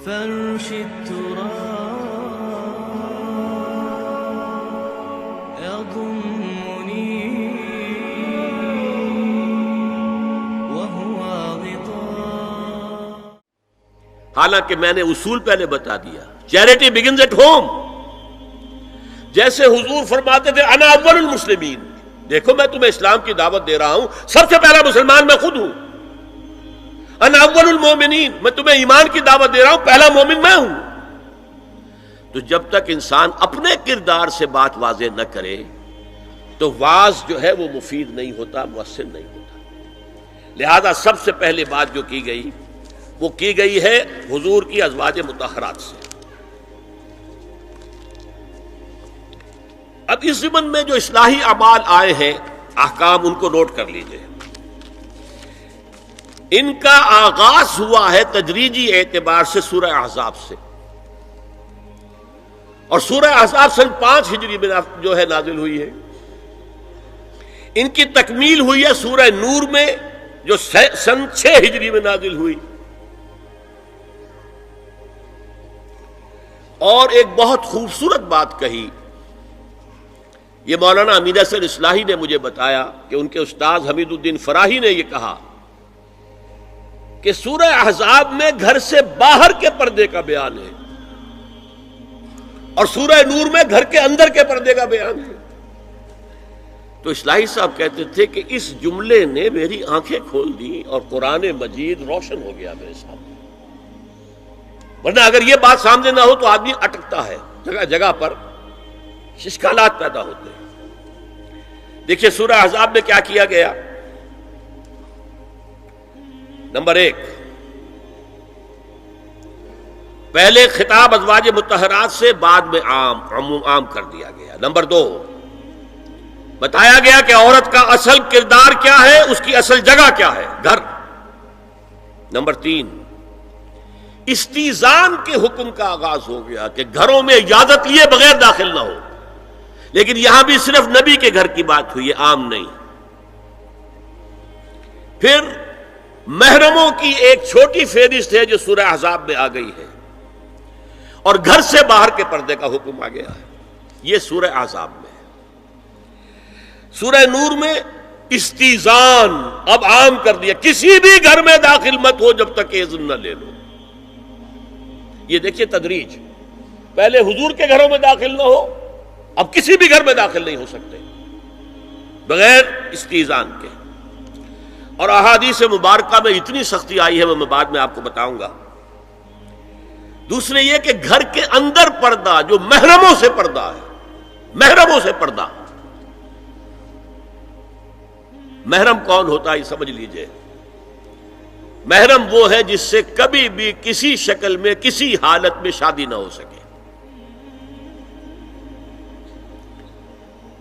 فرش التراب يضمني وهو غطاء. حالانکہ میں نے اصول پہلے بتا دیا، چیریٹی بگنز ایٹ ہوم. جیسے حضور فرماتے تھے انا اول المسلمین، دیکھو میں تمہیں اسلام کی دعوت دے رہا ہوں، سب سے پہلا مسلمان میں خود ہوں. انا اول المومنین، میں تمہیں ایمان کی دعوت دے رہا ہوں، پہلا مومن میں ہوں. تو جب تک انسان اپنے کردار سے بات واضح نہ کرے تو واز جو ہے وہ مفید نہیں ہوتا، مؤثر نہیں ہوتا. لہذا سب سے پہلے بات جو کی گئی وہ کی گئی ہے حضور کی ازواج مطہرات سے. اب اس ضمن میں جو اصلاحی اعمال آئے ہیں، احکام، ان کو نوٹ کر لیجئے. ان کا آغاز ہوا ہے تدریجی اعتبار سے سورہ احزاب سے، اور سورہ احزاب سن 5 ہجری میں جو ہے نازل ہوئی ہے. ان کی تکمیل ہوئی ہے سورہ نور میں جو سن 6 ہجری میں نازل ہوئی. اور ایک بہت خوبصورت بات کہی، یہ مولانا امین احسن اصلاحی نے مجھے بتایا کہ ان کے استاد حمید الدین فراہی نے یہ کہا کہ سورہ احزاب میں گھر سے باہر کے پردے کا بیان ہے اور سورہ نور میں گھر کے اندر کے پردے کا بیان ہے. تو اصلاحی صاحب کہتے تھے کہ اس جملے نے میری آنکھیں کھول دی اور قرآن مجید روشن ہو گیا میرے سامنے. ورنہ اگر یہ بات سامنے نہ ہو تو آدمی اٹکتا ہے، جگہ جگہ پر اشکالات پیدا ہوتے ہیں. دیکھیے سورہ احزاب میں کیا کیا گیا. نمبر 1، پہلے خطاب ازواج مطہرات سے، بعد میں عام کر دیا گیا. نمبر 2، بتایا گیا کہ عورت کا اصل کردار کیا ہے، اس کی اصل جگہ کیا ہے، گھر. نمبر 3، استیزان کے حکم کا آغاز ہو گیا کہ گھروں میں اجازت لیے بغیر داخل نہ ہو. لیکن یہاں بھی صرف نبی کے گھر کی بات ہوئی ہے، عام نہیں. پھر محرموں کی ایک چھوٹی فہرست ہے جو سورہ احزاب میں آ گئی ہے، اور گھر سے باہر کے پردے کا حکم آ گیا ہے، یہ سورہ احزاب میں ہے. سورہ نور میں استیزان اب عام کر دیا، کسی بھی گھر میں داخل مت ہو جب تک اذن نہ لے لو. یہ دیکھیے تدریج، پہلے حضور کے گھروں میں داخل نہ ہو، اب کسی بھی گھر میں داخل نہیں ہو سکتے بغیر استیزان کے. اور احادیث مبارکہ میں اتنی سختی آئی ہے، میں بعد میں آپ کو بتاؤں گا. دوسرے یہ کہ گھر کے اندر پردہ جو محرموں سے پردہ ہے، محرموں سے پردہ. محرم کون ہوتا ہے یہ سمجھ لیجئے. محرم وہ ہے جس سے کبھی بھی کسی شکل میں کسی حالت میں شادی نہ ہو سکے.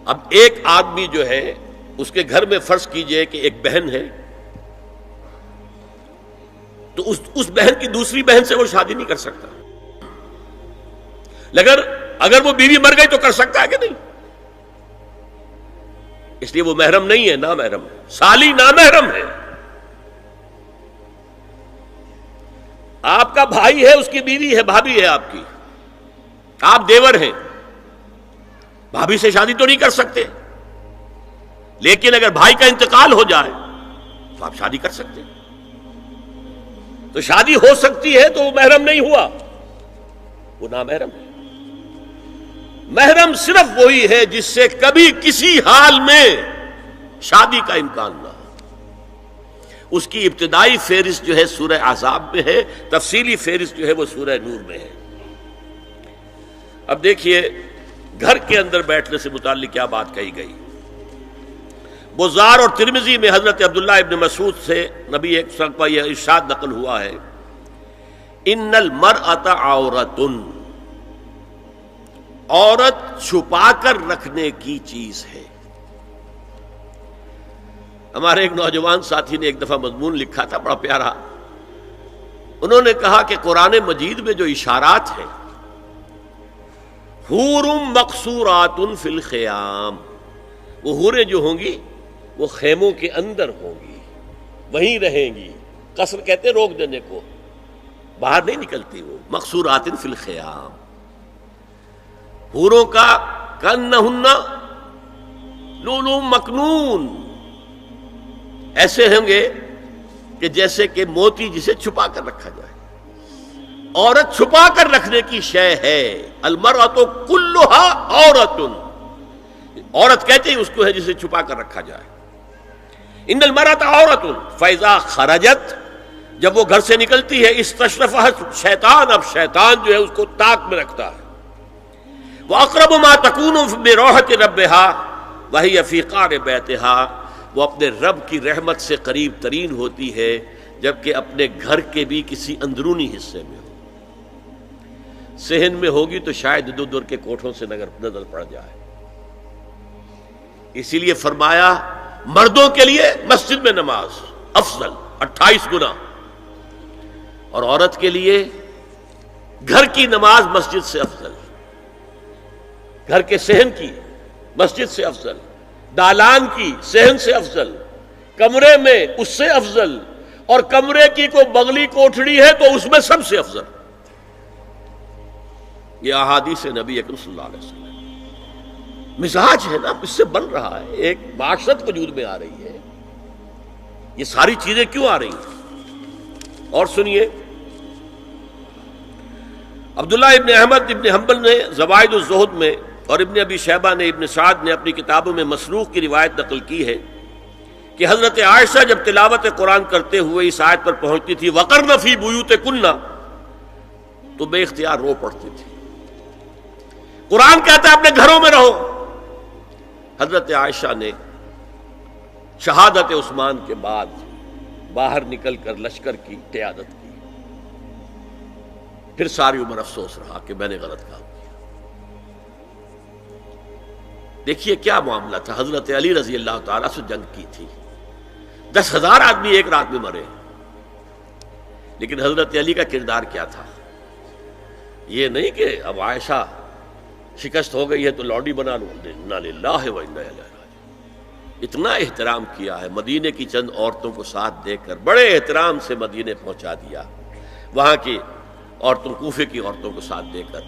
اب ایک آدمی جو ہے اس کے گھر میں فرض کیجئے کہ ایک بہن ہے، تو اس بہن کی دوسری بہن سے وہ شادی نہیں کر سکتا. اگر وہ بیوی مر گئی تو کر سکتا ہے کہ نہیں؟ اس لیے وہ محرم نہیں ہے، نامحرم ہے. سالی نامحرم ہے. آپ کا بھائی ہے، اس کی بیوی ہے، بھابھی ہے آپ کی، آپ دیور ہیں، بھابھی سے شادی تو نہیں کر سکتے. لیکن اگر بھائی کا انتقال ہو جائے تو آپ شادی کر سکتے. تو شادی ہو سکتی ہے تو وہ محرم نہیں ہوا، وہ نامحرم ہے. محرم صرف وہی ہے جس سے کبھی کسی حال میں شادی کا امکان نہ ہو. اس کی ابتدائی فہرست جو ہے سورہ احزاب میں ہے، تفصیلی فہرست جو ہے وہ سورہ نور میں ہے. اب دیکھیے گھر کے اندر بیٹھنے سے متعلق کیا بات کہی گئی. بزار اور ترمذی میں حضرت عبداللہ ابن مسعود سے نبی ایک وسلم کا یہ ارشاد نقل ہوا ہے، ان المرأۃ عورۃ، عورت چھپا کر رکھنے کی چیز ہے. ہمارے ایک نوجوان ساتھی نے ایک دفعہ مضمون لکھا تھا بڑا پیارا. انہوں نے کہا کہ قرآن مجید میں جو اشارات ہیں، حور مقصورات فی الخیام، وہ حوریں جو ہوں گی وہ خیموں کے اندر ہوں گی، وہیں رہیں گی. قصر کہتے ہیں روک دینے کو، باہر نہیں نکلتی وہ، مقصورات فی الخیام، حوروں کا کأنہن لؤلؤ مکنون، ایسے ہوں گے کہ جیسے کہ موتی جسے چھپا کر رکھا جائے۔ عورت چھپا کر رکھنے کی شے ہے، المرأۃ کلھا عورۃ، عورت کہتے ہیں اس کو ہے جسے چھپا کر رکھا جائے۔ ان المرأۃ عورۃ فاذا خرجت، جب وہ گھر سے نکلتی ہے، استشرفھا شیطان، اب شیطان جو ہے اس کو طاق میں رکھتا ہے۔ وَأَقْرَبُ مَا تَكُونُ بِرَوْحَةِ رَبِّهَا وَهِيَ فِي قَعْرِ بَيْتِهَا، وہ اپنے رب کی رحمت سے قریب ترین ہوتی ہے جبکہ اپنے گھر کے بھی کسی اندرونی حصے میں ہو۔ صحن میں ہوگی تو شاید ادھر ادھر کے کوٹھوں سے نظر پڑ جائے۔ اسی لیے فرمایا مردوں کے لیے مسجد میں نماز افضل 28 گنا، اور عورت کے لیے گھر کی نماز مسجد سے افضل، گھر کے صحن کی مسجد سے افضل، دالان کی صحن سے افضل، کمرے میں اس سے افضل، اور کمرے کی کوئی بغلی کوٹھڑی ہے تو اس میں سب سے افضل۔ یہ احادیث نبی اکرم صلی اللہ علیہ وسلم، مزاج ہے نا، اس سے بن رہا ہے، ایک معاشرت وجود میں آ رہی ہے۔ یہ ساری چیزیں کیوں آ رہی ہیں؟ اور سنیے، عبداللہ ابن احمد ابن حنبل نے زوائد الزہد میں اور ابن ابی شیبہ نے، ابن سعد نے اپنی کتابوں میں مسروق کی روایت نقل کی ہے کہ حضرت عائشہ جب تلاوت قرآن کرتے ہوئے اس آیت پر پہنچتی تھی وَقَرْنَ فِي بُيُوتِكُنَّ، تو بے اختیار رو پڑتی تھی۔ قرآن کہتا ہے اپنے گھروں میں رہو۔ حضرت عائشہ نے شہادت عثمان کے بعد باہر نکل کر لشکر کی قیادت کی، پھر ساری عمر افسوس رہا کہ میں نے غلط کام کیا۔ دیکھیے کیا معاملہ تھا، حضرت علی رضی اللہ تعالیٰ سے جنگ کی تھی، 10,000 آدمی ایک رات میں مرے، لیکن حضرت علی کا کردار کیا تھا؟ یہ نہیں کہ اب عائشہ شکست ہو گئی ہے تو لوڈی بنا لوں، انا للہ و انا الیہ راجعون۔ اتنا احترام کیا ہے، مدینے کی چند عورتوں کو ساتھ دے کر بڑے احترام سے مدینے پہنچا دیا، وہاں کی عورتوں، کوفے کی عورتوں کو ساتھ دے کر،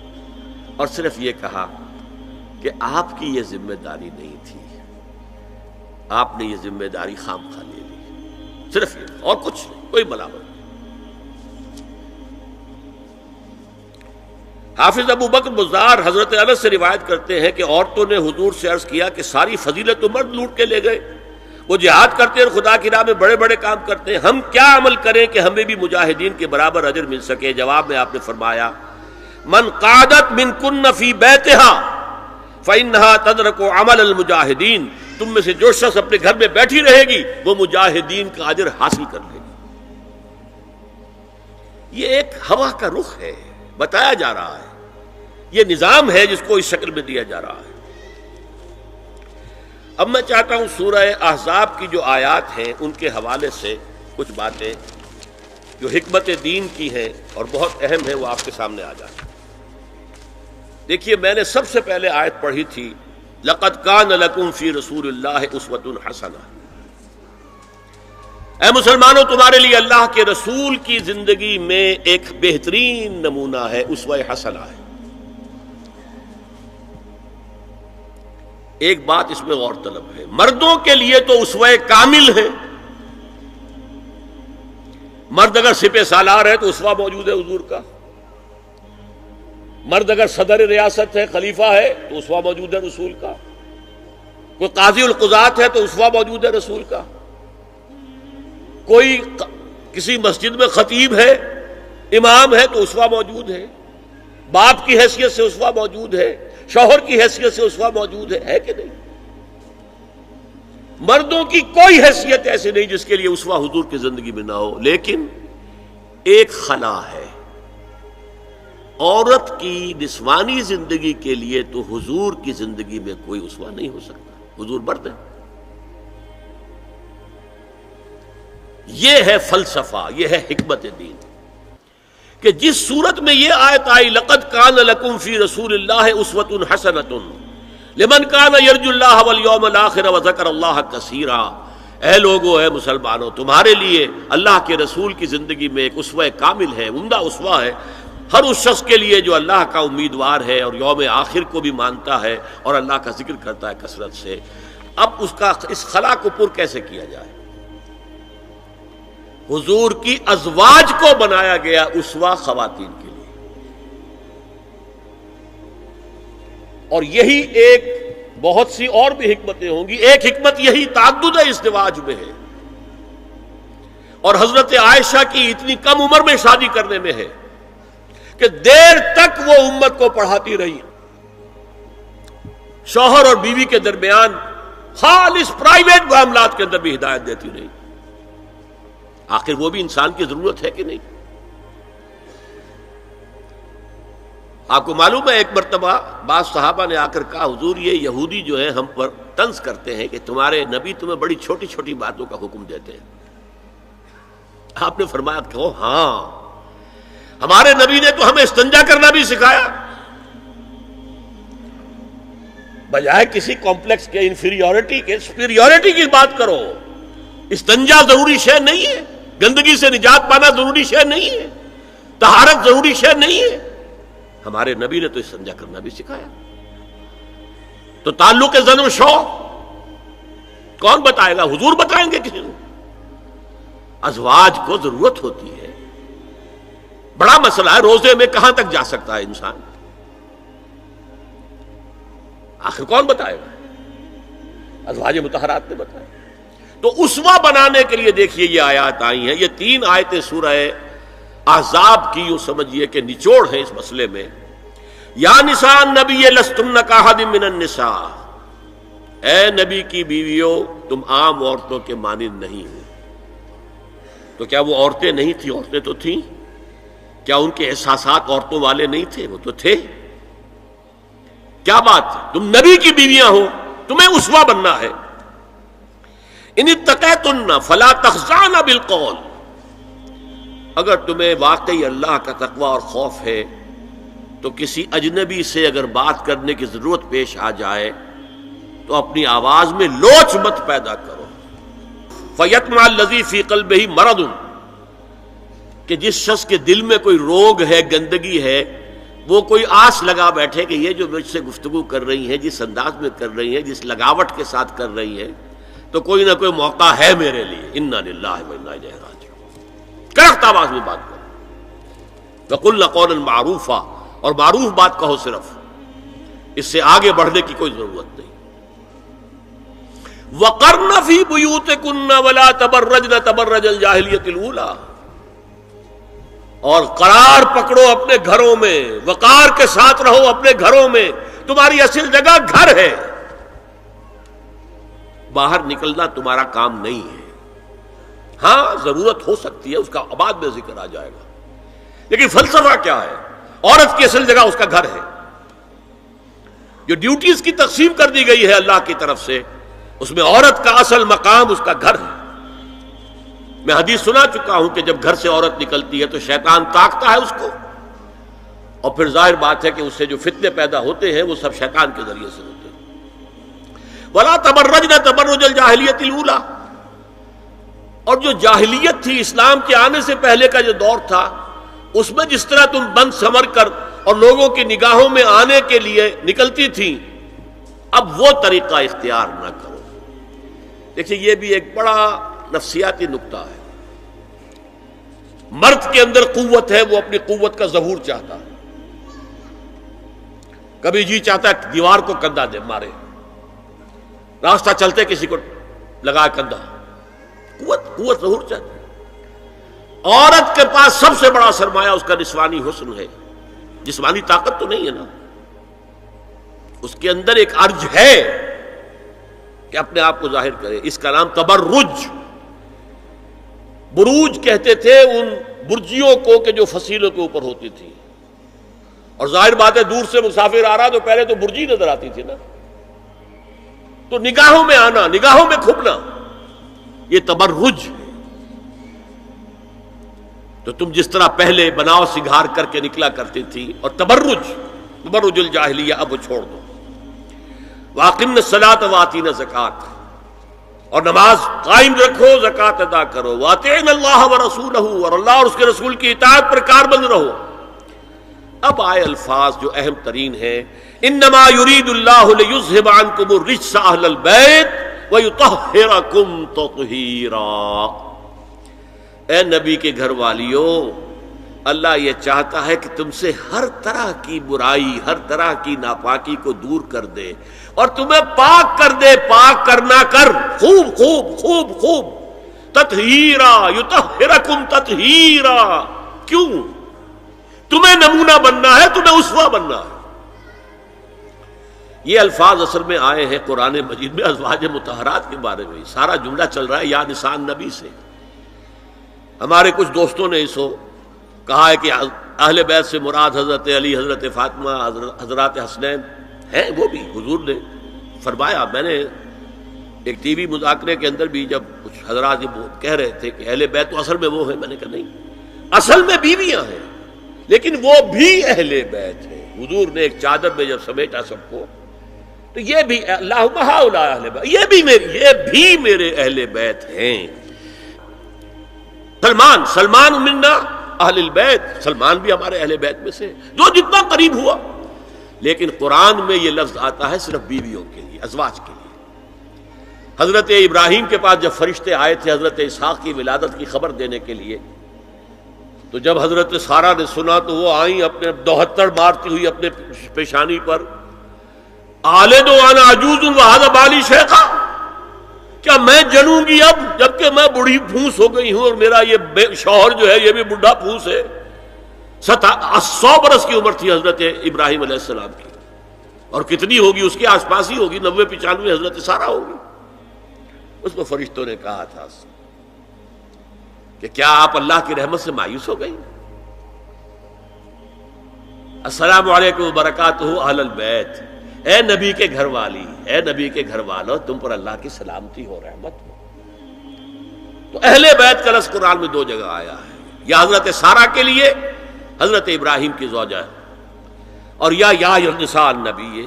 اور صرف یہ کہا کہ آپ کی یہ ذمہ داری نہیں تھی، آپ نے یہ ذمہ داری خام خواہ لے لی، صرف یہ، اور کچھ نہیں، کوئی ملامت نہیں۔ حافظ ابو بکر بزار حضرت انس سے روایت کرتے ہیں کہ عورتوں نے حضور سے عرض کیا کہ ساری فضیلت تو مرد لوٹ کے لے گئے، وہ جہاد کرتے ہیں اور خدا کی راہ میں بڑے بڑے کام کرتے ہیں، ہم کیا عمل کریں کہ ہمیں بھی مجاہدین کے برابر اجر مل سکے؟ جواب میں آپ نے فرمایا من قعدت منکن فی بیتہا فإنہا تدرک عمل المجاہدین، تم میں سے جو شخص اپنے گھر میں بیٹھی رہے گی وہ مجاہدین کا اجر حاصل کر لے گی۔ یہ ایک ہوا کا رخ ہے، بتایا جا رہا ہے، یہ نظام ہے جس کو اس شکل میں دیا جا رہا ہے۔ اب میں چاہتا ہوں سورہ احزاب کی جو آیات ہیں ان کے حوالے سے کچھ باتیں جو حکمت دین کی ہیں اور بہت اہم ہیں وہ آپ کے سامنے آ جائیں۔ دیکھیے میں نے سب سے پہلے آیت پڑھی تھی لَقَدْ كَانَ لَكُمْ فِي رَسُولِ اللَّهِ أُسْوَةٌ حَسَنَةٌ، اے مسلمانوں تمہارے لیے اللہ کے رسول کی زندگی میں ایک بہترین نمونہ ہے، اسوہ حسنہ ہے۔ ایک بات اس میں غور طلب ہے، مردوں کے لیے تو اسوہ کامل ہے، مرد اگر سپہ سالار ہے تو اسوہ موجود ہے حضور کا، مرد اگر صدر ریاست ہے، خلیفہ ہے تو اسوہ موجود ہے رسول کا، کوئی قاضی القضات ہے تو اسوہ موجود ہے رسول کا، کوئی کسی مسجد میں خطیب ہے، امام ہے تو اسوہ موجود ہے، باپ کی حیثیت سے اسوہ موجود ہے، شوہر کی حیثیت سے اسوہ موجود ہے کہ نہیں؟ مردوں کی کوئی حیثیت ایسی نہیں جس کے لیے اسوہ حضور کی زندگی میں نہ ہو، لیکن ایک خلا ہے، عورت کی نسوانی زندگی کے لیے تو حضور کی زندگی میں کوئی اسوہ نہیں ہو سکتا، حضور مرد ہے۔ یہ ہے فلسفہ، یہ ہے حکمت دین، کہ جس صورت میں یہ آیت آئی لَقَدْ كَانَ لَكُمْ فِي رَسُولِ اللَّهِ أُسْوَةٌ حَسَنَةٌ لِمَنْ كَانَ يَرْجُو اللَّهَ وَالْيَوْمَ الْآخِرَ وَذَكَرَ اللَّهَ كَثِيرًا، اے لوگو، اے مسلمانوں، تمہارے لیے اللہ کے رسول کی زندگی میں ایک اسوہ کامل ہے، عمدہ اسوہ ہے ہر اس شخص کے لیے جو اللہ کا امیدوار ہے اور یوم آخر کو بھی مانتا ہے اور اللہ کا ذکر کرتا ہے کثرت سے۔ اب اس خلا کو پر کیسے کیا جائے؟ حضور کی ازواج کو بنایا گیا اسوہ خواتین کے لیے، اور یہی ایک بہت سی اور بھی حکمتیں ہوں گی۔ ایک حکمت یہی تعدد ازدواج میں ہے، اور حضرت عائشہ کی اتنی کم عمر میں شادی کرنے میں ہے کہ دیر تک وہ امت کو پڑھاتی رہی، شوہر اور بیوی کے درمیان خالص پرائیویٹ معاملات کے اندر بھی ہدایت دیتی رہی۔ آخر وہ بھی انسان کی ضرورت ہے کہ نہیں؟ آپ کو معلوم ہے ایک مرتبہ بعض صحابہ نے آ کر کہا، حضور یہ یہودی جو ہے ہم پر طنز کرتے ہیں کہ تمہارے نبی تمہیں بڑی چھوٹی چھوٹی باتوں کا حکم دیتے ہیں۔ آپ نے فرمایا کہ ہاں، ہمارے نبی نے تو ہمیں استنجا کرنا بھی سکھایا، بجائے کسی کمپلیکس کے انفیریورٹی کے سپیریورٹی کی بات کرو۔ استنجا ضروری شے نہیں ہے، گندگی سے نجات پانا ضروری شے نہیں ہے، طہارت ضروری شے نہیں ہے، ہمارے نبی نے تو استنجا کرنا بھی سکھایا۔ تو تعلق زن و شو کون بتائے گا؟ حضور بتائیں گے کسی کو؟ ازواج کو ضرورت ہوتی ہے، بڑا مسئلہ ہے، روزے میں کہاں تک جا سکتا ہے انسان؟ آخر کون بتائے گا؟ ازواج مطہرات نے بتایا۔ تو اسوہ بنانے کے لیے دیکھیے یہ آیات آئی ہیں، یہ 3 آیتیں سورہ احزاب کی یوں سمجھیے کہ نچوڑ ہے اس مسئلے میں۔ یا نساء النبی لستن کاحد من النساء، اے نبی کی بیویوں تم عام عورتوں کے مانند نہیں ہو۔ تو کیا وہ عورتیں نہیں تھیں؟ عورتیں تو تھیں۔ کیا ان کے احساسات عورتوں والے نہیں تھے؟ وہ تو تھے۔ کیا بات ہے؟ تم نبی کی بیویاں ہو، تمہیں اسوہ بننا ہے۔ ان اتقیتن فلا تخضعن بالقول، اگر تمہیں واقعی اللہ کا تقوی اور خوف ہے تو کسی اجنبی سے اگر بات کرنے کی ضرورت پیش آ جائے تو اپنی آواز میں لوچ مت پیدا کرو۔ فیطمع الذی فی قلبہ مرض، کہ جس شخص کے دل میں کوئی روگ ہے، گندگی ہے، وہ کوئی آس لگا بیٹھے کہ یہ جو مجھ سے گفتگو کر رہی ہیں، جس انداز میں کر رہی ہیں، جس لگاوٹ کے ساتھ کر رہی ہیں، تو کوئی نہ کوئی موقع ہے میرے لیے۔ انا للہ و انا الیہ راجعون، کرخت آواز میں بات کرو۔ وقلن قولا معروفا، اور معروف بات کہو، صرف اس سے آگے بڑھنے کی کوئی ضرورت نہیں۔ وقرن فی بیوتکن ولا تبرجن تبرج الجاہلیۃ الاولی، اور قرار پکڑو اپنے گھروں میں، وقار کے ساتھ رہو اپنے گھروں میں، تمہاری اصل جگہ گھر ہے، باہر نکلنا تمہارا کام نہیں ہے۔ ہاں ضرورت ہو سکتی ہے، اس کا بعد میں ذکر آ جائے گا، لیکن فلسفہ کیا ہے؟ عورت کی اصل جگہ اس کا گھر ہے۔ جو ڈیوٹیز کی تقسیم کر دی گئی ہے اللہ کی طرف سے، اس میں عورت کا اصل مقام اس کا گھر ہے۔ میں حدیث سنا چکا ہوں کہ جب گھر سے عورت نکلتی ہے تو شیطان تاکتا ہے اس کو، اور پھر ظاہر بات ہے کہ اس سے جو فتنے پیدا ہوتے ہیں وہ سب شیطان کے ذریعے سے ہوتے ہیں۔ وَلَا تَبَرَّجْنَ تَبَرُّجَ الْجَاهِلِيَّةِ الْأُولَىٰ، اور جو جاہلیت تھی، اسلام کے آنے سے پہلے کا جو دور تھا، اس میں جس طرح تم بند سمر کر اور لوگوں کی نگاہوں میں آنے کے لیے نکلتی تھی، اب وہ طریقہ اختیار نہ کرو۔ دیکھیے یہ بھی ایک بڑا نفسیاتی نکتہ ہے۔ مرد کے اندر قوت ہے، وہ اپنی قوت کا ظہور چاہتا ہے، کبھی جی چاہتا ہے دیوار کو کندھا دے مارے، راستہ چلتے کسی کو لگا کندھا، قوت ظہور چاہتا ہے۔ عورت کے پاس سب سے بڑا سرمایہ اس کا نسوانی حسن ہے، جسمانی طاقت تو نہیں ہے نا، اس کے اندر ایک ارج ہے کہ اپنے آپ کو ظاہر کرے۔ اس کا نام تبرج، بروج کہتے تھے ان برجیوں کو کہ جو فصیلوں کے اوپر ہوتی تھی، اور ظاہر بات ہے دور سے مسافر آ رہا تو پہلے تو برجی نظر آتی تھی نا، تو نگاہوں میں آنا، نگاہوں میں کھپنا، یہ تبرج ہے۔ تو تم جس طرح پہلے بناؤ سنگھار کر کے نکلا کرتی تھی، اور تبرج الجاہلیہ اب وہ چھوڑ دو۔ وَأَقِمْنَ الصَّلَاةَ وَآتِينَ الزَّكَاةَ، اور نماز قائم رکھو، زکوٰۃ ادا کرو، وَأَطِیعُوا اللَّهَ وَرَسُولَهُ، اور اللہ اور اس کے رسول کی اطاعت پر کاربند رہو۔ اب آئے الفاظ جو اہم ترین ہیں، انما یرید اللہ لیذھب عنکم الرجس اہل البیت ویطہرکم تطہیرا۔ اے نبی کے گھر والیو، اللہ یہ چاہتا ہے کہ تم سے ہر طرح کی برائی، ہر طرح کی ناپاکی کو دور کر دے اور تمہیں پاک کر دے۔ پاک کرنا کر، خوب خوب خوب خوب، تطہیرا، یطہرکم تطہیرا۔ کیوں؟ تمہیں نمونہ بننا ہے، تمہیں اسوہ بننا ہے۔ یہ الفاظ اصل میں آئے ہیں قرآن مجید میں ازواج مطہرات کے بارے میں۔ سارا جملہ چل رہا ہے یا نساء نبی سے۔ ہمارے کچھ دوستوں نے اسو کہا ہے کہ اہل بیت سے مراد حضرت علی، حضرت فاطمہ، حضرات حسنین ہیں۔ وہ بھی حضور نے فرمایا، میں نے ایک ٹی وی مذاکرے کے اندر بھی جب کچھ حضرات یہ کہہ رہے تھے کہ اہل بیت تو اصل میں وہ ہیں، میں نے کہا نہیں، اصل میں بیویاں ہیں لیکن وہ بھی اہل بیت ہیں۔ حضور نے ایک چادر میں جب سمیٹا سب کو، تو یہ بھی اللہم ہؤلاء اہل بیت، یہ بھی میرے اہل بیت ہیں۔ سلمان منا اہل البیت، سلمان بھی ہمارے اہل بیت میں سے، جو جتنا قریب ہوا۔ لیکن قرآن میں یہ لفظ آتا ہے صرف بیویوں کے لیے، ازواج کے لیے۔ حضرت ابراہیم کے پاس جب فرشتے آئے تھے حضرت اسحاق کی ولادت کی خبر دینے کے لیے، تو جب حضرت سارہ نے سنا تو وہ آئیں اپنے 72 مارتی ہوئی اپنے پیشانی پر، آلد وانا عجوز وہذا بالی شیخا، کیا میں جنوں گی اب جبکہ میں بوڑھی پھونس ہو گئی ہوں اور میرا یہ شوہر جو ہے یہ بھی بوڑھا پھونس ہے۔ 100 برس کی عمر تھی حضرت ابراہیم علیہ السلام کی، اور کتنی ہوگی اس کے آس پاس ہی ہوگی، 90-95 حضرت سارہ ہوگی۔ اس کو فرشتوں نے کہا تھا کہ کیا آپ اللہ کی رحمت سے مایوس ہو گئی؟ السلام علیکم وبرکاتہ اہل البیت، اے نبی کے گھر والی، اے نبی کے گھر والو، تم پر اللہ کی سلامتی ہو، رحمت ہو۔ تو اہل بیت کا لفظ قرآن میں 2 جگہ آیا ہے، یا حضرت سارہ کے لیے حضرت ابراہیم کی زوجہ، اور یا نساء النبی،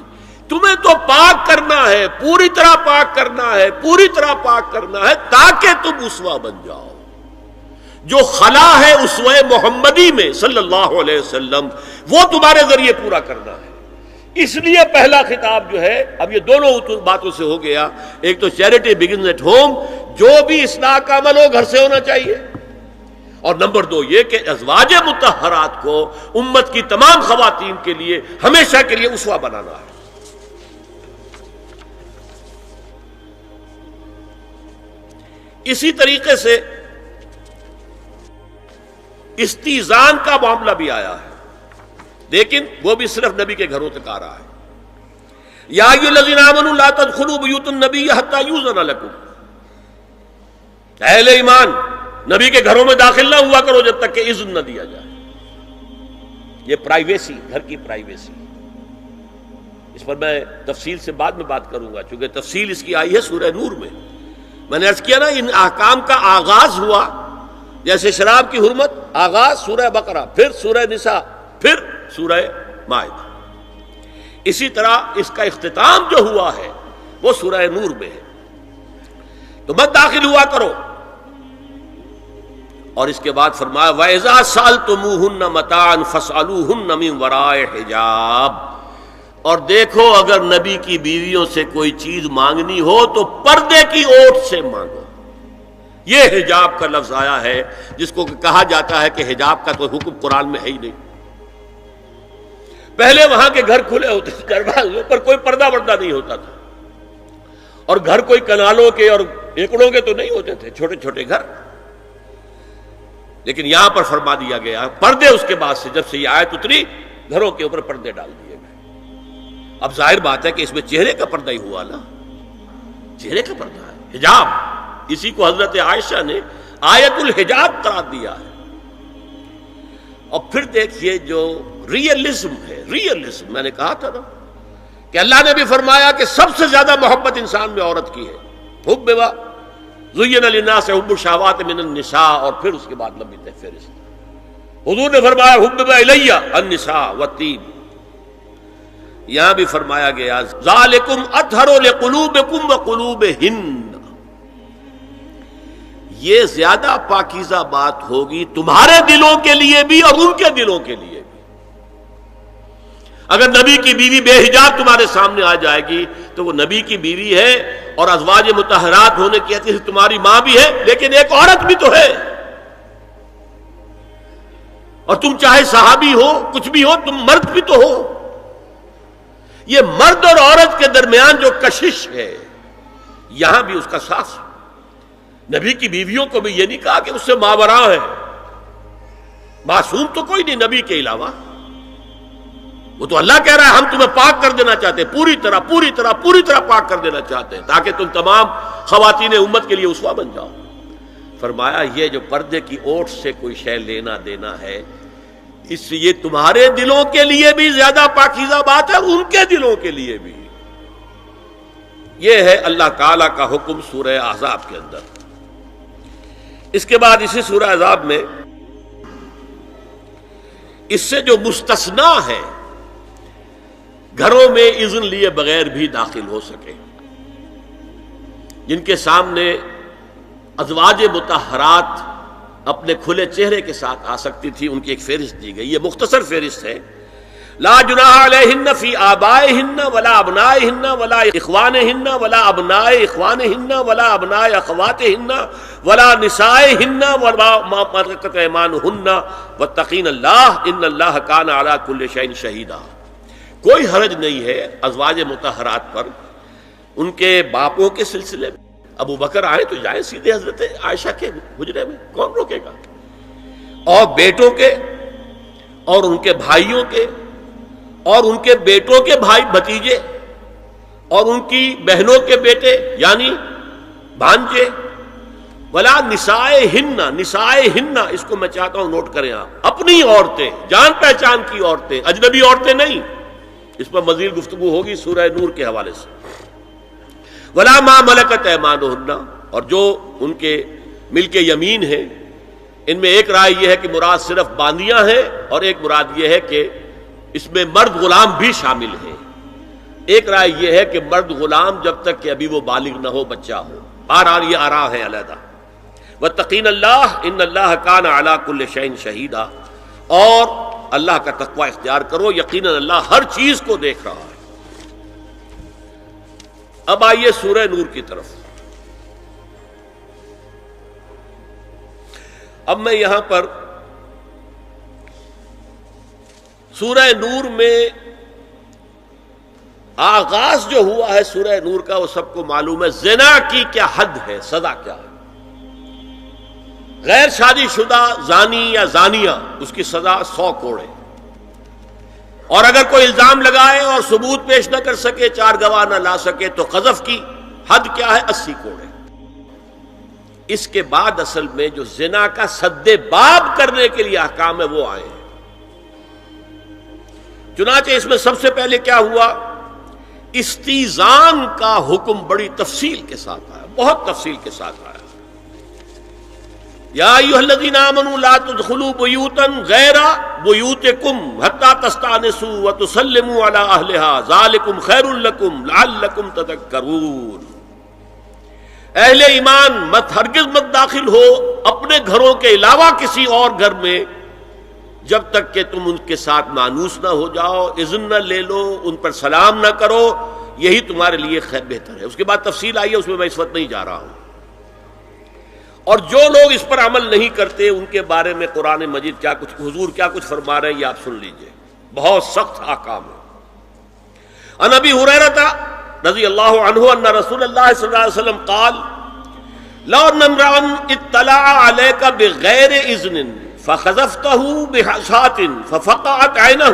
تمہیں تو پاک کرنا ہے، پوری طرح پاک کرنا ہے، پوری طرح پاک کرنا ہے تاکہ تم اسوہ بن جاؤ۔ جو خلا ہے اسوہ محمدی میں صلی اللہ علیہ وسلم، وہ تمہارے ذریعے پورا کرنا ہے۔ اس لیے پہلا خطاب جو ہے، اب یہ دونوں باتوں سے ہو گیا، ایک تو چیریٹی بگنز ایٹ ہوم، جو بھی اصلاح کا عمل ہو گھر سے ہونا چاہیے، اور نمبر 2 یہ کہ ازواج مطہرات کو امت کی تمام خواتین کے لیے ہمیشہ کے لیے اسوہ بنانا ہے۔ اسی طریقے سے استیزان کا معاملہ بھی آیا ہے، لیکن وہ بھی صرف نبی کے گھروں تک آ رہا ہے۔ یا ایھا الذین آمنوا لا تدخلوا بیوت النبی حتی یؤذن لکم، اہل ایمان نبی کے گھروں میں داخل نہ ہوا کرو جب تک کہ اذن نہ دیا جائے۔ یہ پرائیویسی، گھر کی پرائیویسی، اس پر میں تفصیل سے بعد میں بات کروں گا، چونکہ تفصیل اس کی آئی ہے سورہ نور میں۔ میں نے عرض کیا نا، ان احکام کا آغاز ہوا، جیسے شراب کی حرمت، آغاز سورہ بقرہ، پھر سورہ نساء، پھر سورہ مائدہ۔ اسی طرح اس کا اختتام جو ہوا ہے وہ سورہ نور میں ہے۔ تو مت داخل ہوا کرو، اور اس کے بعد فرمایا وَإِذَا سَأَلْتُمُوهُنَّ مَتَاعًا فَاسْأَلُوهُنَّ مِنْ وَرَاءِ حِجَابٍ، اور دیکھو اگر نبی کی بیویوں سے کوئی چیز مانگنی ہو تو پردے کی اوٹ سے مانگو۔ یہ حجاب کا لفظ آیا ہے، جس کو کہا جاتا ہے کہ حجاب کا کوئی حکم قرآن میں ہے ہی نہیں۔ پہلے وہاں کے گھر کھلے ہوتے تھے، دروازوں پر کوئی پردہ وردہ نہیں ہوتا تھا، اور گھر کوئی کنالوں کے اور ایکڑوں کے تو نہیں ہوتے تھے، چھوٹے چھوٹے گھر۔ لیکن یہاں پر فرما دیا گیا پردے، اس کے بعد سے جب سے یہ آیت اتری گھروں کے اوپر پردے ڈال دیے گئے۔ اب ظاہر بات ہے کہ اس میں چہرے کا پردہ ہی ہوا نا، چہرے کا پردہ ہے حجاب، اسی کو حضرت عائشہ نے آیت الحجاب قرار دیا ہے۔ اور پھر دیکھیے جو ریئلزم ہے، ریئلزم میں نے کہا تھا نا کہ اللہ نے بھی فرمایا کہ سب سے زیادہ محبت انسان میں عورت کی ہے، حب زین للناس حب الشہوات من النساء، اور پھر اس کے بعد لمبی فہرست۔ حضور نے فرمایا حبب الی النساء والطیب، یہاں بھی فرمایا گیا ذالکم اطہر لقلوبکم وقلوبہن، یہ زیادہ پاکیزہ بات ہوگی تمہارے دلوں کے لیے بھی اور ان کے دلوں کے لیے بھی۔ اگر نبی کی بیوی بے حجاب تمہارے سامنے آ جائے گی تو وہ نبی کی بیوی ہے اور ازواج مطہرات ہونے کی حیثیت سے تمہاری ماں بھی ہے، لیکن ایک عورت بھی تو ہے، اور تم چاہے صحابی ہو کچھ بھی ہو، تم مرد بھی تو ہو۔ یہ مرد اور عورت کے درمیان جو کشش ہے یہاں بھی اس کا ساس۔ نبی کی بیویوں کو بھی یہ نہیں کہا کہ اس سے ماوراء ہے، معصوم تو کوئی نہیں نبی کے علاوہ، وہ تو اللہ کہہ رہا ہے ہم تمہیں پاک کر دینا چاہتے ہیں، پوری طرح پاک کر دینا چاہتے ہیں تاکہ تم تمام خواتین امت کے لیے اسوہ بن جاؤ۔ فرمایا یہ جو پردے کی اوٹ سے کوئی شے لینا دینا ہے، اس سے یہ تمہارے دلوں کے لیے بھی زیادہ پاکیزہ بات ہے اور ان کے دلوں کے لیے بھی۔ یہ ہے اللہ تعالی کا حکم سورہ احزاب کے اندر۔ اس کے بعد اسی سورہ احزاب میں اس سے جو مستثنا ہے، گھروں میں اذن لیے بغیر بھی داخل ہو سکے، جن کے سامنے ازواج مطہرات اپنے کھلے چہرے کے ساتھ آ سکتی تھی، ان کی ایک فہرست دی گئی۔ یہ مختصر فہرست ہے۔ لا جناح علیہن فی آبائہن ولا ابنائہن ولا اخوانہن ولا ابناء اخوانہن ولا ابناء اخواتہن ولا نسائہن ولا ما ملکت ایمانہن واتقین اللہ ان اللہ کان علی کل شیء شہیدا۔ کوئی حرج نہیں ہے ازواج مطہرات پر ان کے باپوں کے سلسلے میں۔ ابو بکر آئے تو جائیں سیدھے حضرت عائشہ کے حجرے میں، کون روکے گا؟ اور بیٹوں کے اور ان کے بھائیوں کے اور ان کے بیٹوں کے بھائی بھتیجے اور ان کی بہنوں کے بیٹے یعنی بھانجے، ولا نسائہن، نسائہن اس کو میں چاہتا ہوں نوٹ کریں آپ، اپنی عورتیں، جان پہچان کی عورتیں، اجنبی عورتیں نہیں۔ اس پر مزید گفتگو ہوگی سورہ نور کے حوالے سے۔ ولا ما ملکت ایمانہن، اور جو ان کے ملک یمین ہیں، ان میں ایک رائے یہ ہے کہ مراد صرف باندیاں ہیں اور ایک مراد یہ ہے کہ اس میں مرد غلام بھی شامل ہیں۔ ایک رائے یہ ہے کہ مرد غلام جب تک کہ ابھی وہ بالغ نہ ہو، بچہ ہو۔ بہرحال یہ آراء ہے علیحدہ۔ واتقین اللہ ان اللہ کان علی کل شیء شہیدا، اور اللہ کا تقوی اختیار کرو، یقیناً اللہ ہر چیز کو دیکھ رہا ہے۔ اب آئیے سورہ نور کی طرف۔ اب میں یہاں پر سورہ نور میں آغاز جو ہوا ہے سورہ نور کا، وہ سب کو معلوم ہے۔ زنا کی کیا حد ہے، سزا کیا ہے؟ غیر شادی شدہ زانی یا زانیہ، اس کی سزا 100 کوڑے، اور اگر کوئی الزام لگائے اور ثبوت پیش نہ کر سکے، 4 گواہ نہ لا سکے، تو قذف کی حد کیا ہے؟ 80 کوڑے۔ اس کے بعد اصل میں جو زنا کا سد باب کرنے کے لیے احکام ہے وہ آئے ہیں۔ چنانچہ اس میں سب سے پہلے کیا ہوا؟ استیزان کا حکم بڑی تفصیل کے ساتھ آیا، بہت تفصیل کے ساتھ آیا۔ یا ایھا الذین آمنوا لا تدخلوا بیوتا غیر بیوتکم حتی تستأنسوا وتسلموا علی اہلها ذالکم خیر لکم لعلکم تذکرون۔ اہل ایمان ہرگز مت داخل ہو اپنے گھروں کے علاوہ کسی اور گھر میں جب تک کہ تم ان کے ساتھ مانوس نہ ہو جاؤ، اذن نہ لے لو، ان پر سلام نہ کرو، یہی تمہارے لیے خیر بہتر ہے۔ اس کے بعد تفصیل آئی ہے، اس میں میں اس وقت نہیں جا رہا ہوں۔ اور جو لوگ اس پر عمل نہیں کرتے ان کے بارے میں قرآن مجید کیا کچھ، حضور کیا کچھ فرما رہے ہیں یہ آپ سن لیجئے، بہت سخت احکام ہے۔ عن ابی ہریرہ رضی اللہ عنہ ان رسول اللہ صلی اللہ علیہ وسلم قال لو ان امرأ اطلع علیک بغیر اذن فخذفته بحصاة ففقعت عینہ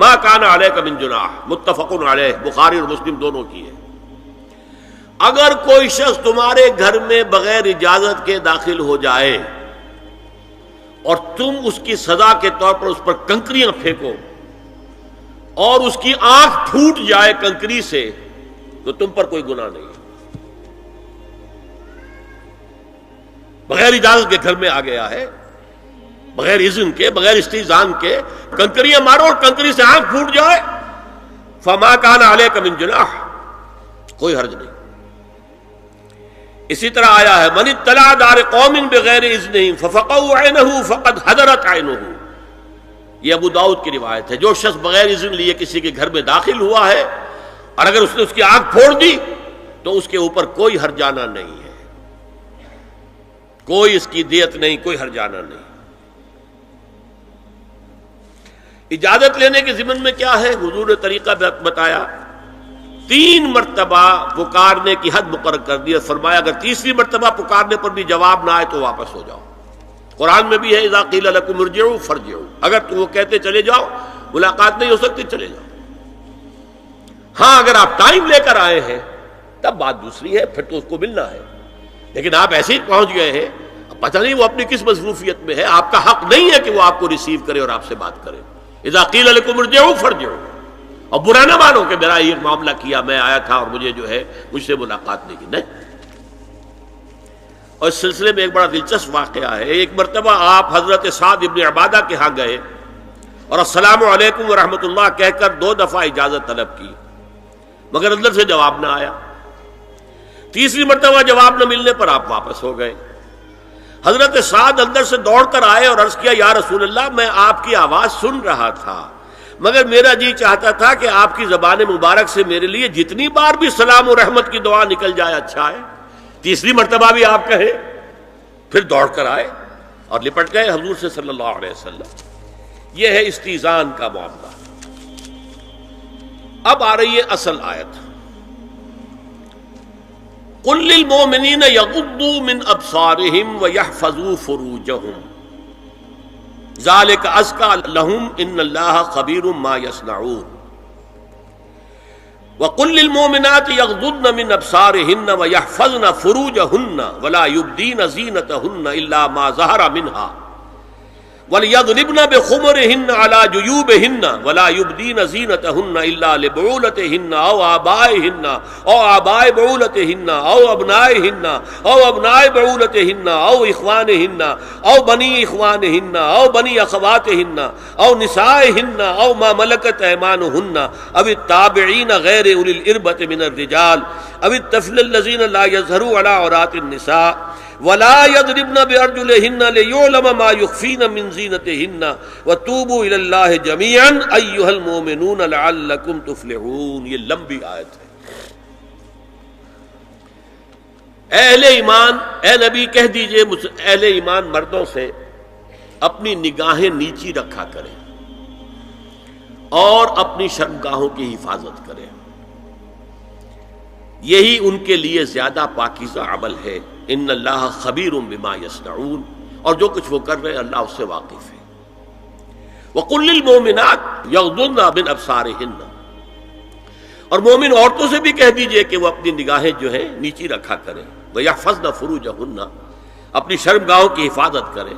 ما کان علیک من جناح، متفق علیہ، بخاری اور مسلم دونوں کی ہے۔ اگر کوئی شخص تمہارے گھر میں بغیر اجازت کے داخل ہو جائے اور تم اس کی سزا کے طور پر اس پر کنکریاں پھینکو اور اس کی آنکھ پھوٹ جائے کنکری سے، تو تم پر کوئی گناہ نہیں۔ بغیر اجازت کے گھر میں آ گیا ہے، بغیر اذن کے، بغیر استئذان کے کنکریاں مارو اور کنکری سے آنکھ پھوٹ جائے، فما کان علیک من جناح، کوئی حرج نہیں۔ اسی طرح آیا ہے من اطلع دار قوم بغیر اذنہم ففقعوا عینہ فقد حضرت عینہ، یہ ابو داؤد کی روایت ہے۔ جو شخص بغیر اذن لیے کسی کے گھر میں داخل ہوا ہے اور اگر اس نے اس کی آنکھ پھوڑ دی تو اس کے اوپر کوئی ہرجانہ نہیں ہے، کوئی اس کی دیت نہیں، کوئی ہرجانہ نہیں۔ اجازت لینے کے ضمن میں کیا ہے؟ حضور نے طریقہ بتایا، 3 مرتبہ پکارنے کی حد مقرر کر دی اور فرمایا اگر تیسری مرتبہ پکارنے پر بھی جواب نہ آئے تو واپس ہو جاؤ۔ قرآن میں بھی ہے اذا قیل لکم ارجعوا فارجعوا، اگر تو وہ کہتے چلے جاؤ، ملاقات نہیں ہو سکتی، چلے جاؤ۔ ہاں اگر آپ ٹائم لے کر آئے ہیں تب بات دوسری ہے، پھر تو اس کو ملنا ہے، لیکن آپ ایسے ہی پہنچ گئے ہیں، پتہ نہیں وہ اپنی کس مصروفیت میں ہے، آپ کا حق نہیں ہے کہ وہ آپ کو ریسیو کرے اور آپ سے بات کرے۔ اذا قیل لکم ارجعوا فارجعوا، اور برا نہ مانو کہ میرا یہ معاملہ کیا، میں آیا تھا اور مجھے جو ہے مجھ سے ملاقات نہیں کی، نہیں۔ اور اس سلسلے میں ایک بڑا دلچسپ واقعہ ہے۔ ایک مرتبہ آپ حضرت سعد ابن عبادہ کے ہاں گئے اور السلام علیکم ورحمۃ اللہ کہہ کر 2 دفعہ اجازت طلب کی، مگر اندر سے جواب نہ آیا۔ تیسری مرتبہ جواب نہ ملنے پر آپ واپس ہو گئے۔ حضرت سعد اندر سے دوڑ کر آئے اور عرض کیا یا رسول اللہ، میں آپ کی آواز سن رہا تھا مگر میرا جی چاہتا تھا کہ آپ کی زبان مبارک سے میرے لیے جتنی بار بھی سلام و رحمت کی دعا نکل جائے اچھا ہے، تیسری مرتبہ بھی آپ کہیں۔ پھر دوڑ کر آئے اور لپٹ گئے حضور سے صلی اللہ علیہ وسلم۔ یہ ہے استیزان کا معاملہ۔ اب آ رہی ہے اصل آیت، قل للمؤمنین یغضوا من ابصارہم ویحفظوا فروجہم ذالک ازکی لہم ان اللہ خبیر ما یصنعون وقل للمؤمنات یغضضن من ابصارہن ویحفظن فروجہن ولا یبدین زینتہن الا ما ظہر منہا وَلْيَضْرِبْنَ بِخُمُرِهِنَّ عَلَى جُيُوبِهِنَّ وَلَا يُبْدِينَ زِينَتَهُنَّ إِلَّا لِبُعُولَتِهِنَّ أَوْ آبَائِهِنَّ أَوْ آبَاءِ بُعُولَتِهِنَّ أَوْ أَبْنَائِهِنَّ أَوْ أَبْنَاءِ بُعُولَتِهِنَّ أَوْ إِخْوَانِهِنَّ أَوْ بَنِي إِخْوَانِهِنَّ أَوْ بَنِي أَخَوَاتِهِنَّ أَوْ نِسَائِهِنَّ أَوْ مَا مَلَكَتْ أَيْمَانُهُنَّ أَوِ التَّابِعِينَ غَيْرِ أُولِي الْإِرْبَةِ مِنَ الرِّجَالِ أَوِ الطَّفْلِ الَّذِينَ لَا يَظْهَرُوا عَلَى عَوْرَاتِ النِّسَاءِ وَلَا يَضْرِبْنَ بِأَرْجُلِهِنَّ لِيُعْلَمَ مَا يُخْفِينَ مِنْ زِينَتِهِنَّ وَتُوبُوا إِلَى اللَّهِ جَمِيعًا أَيُّهَا الْمُؤْمِنُونَ لَعَلَّكُمْ تُفْلِحُونَ۔ یہ لمبی آیت ہے۔ اہل ایمان، اے نبی کہہ دیجئے اہل ایمان مردوں سے اپنی نگاہیں نیچی رکھا کریں اور اپنی شرمگاہوں کی حفاظت کریں، یہی ان کے لیے زیادہ پاکیزہ عمل ہے۔ ان اللہ خبیر بما یصنعون، اور جو کچھ وہ کر رہے ہیں اللہ اس سے واقف ہے۔ وقل للمؤمنات یغضضن من ابصارہن، اور مومن عورتوں سے بھی کہہ دیجئے کہ وہ اپنی نگاہیں جو ہیں نیچی رکھا کریں، ویحفظن فروجہن، اپنی شرمگاہوں کی حفاظت کریں،